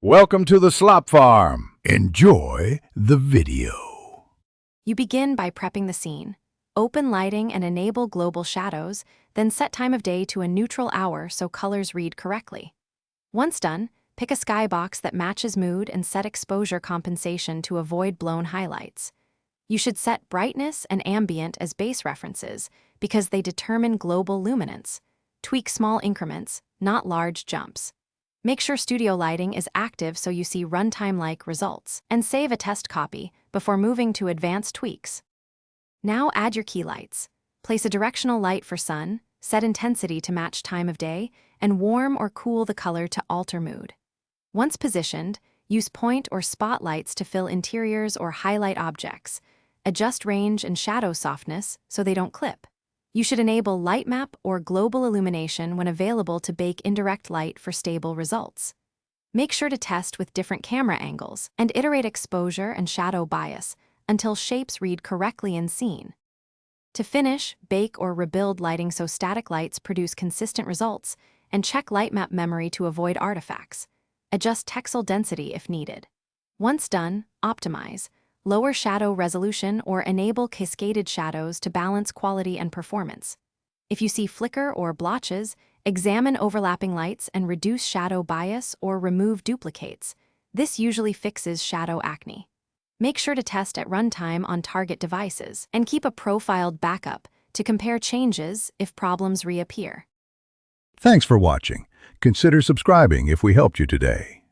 Welcome to the Slop Farm. Enjoy the video. You begin by prepping the scene. Open lighting and enable global shadows, then set time of day to a neutral hour so colors read correctly. Once done, pick a skybox that matches mood and set exposure compensation to avoid blown highlights. You should set brightness and ambient as base references because they determine global luminance. Tweak small increments, not large jumps. Make sure studio lighting is active so you see runtime-like results, and save a test copy before moving to advanced tweaks. Now add your key lights. Place a directional light for sun, set intensity to match time of day, and warm or cool the color to alter mood. Once positioned, use point or spotlights to fill interiors or highlight objects. Adjust range and shadow softness so they don't clip. You should enable light map or global illumination when available to bake indirect light for stable results. Make sure to test with different camera angles and iterate exposure and shadow bias until shapes read correctly in scene. To finish, bake or rebuild lighting so static lights produce consistent results, and check light map memory to avoid artifacts. Adjust texel density if needed. Once done, optimize. Lower shadow resolution or enable cascaded shadows to balance quality and performance. If you see flicker or blotches, examine overlapping lights and reduce shadow bias or remove duplicates. This usually fixes shadow acne. Make sure to test at runtime on target devices and keep a profiled backup to compare changes if problems reappear. Thanks for watching. Consider subscribing if we helped you today.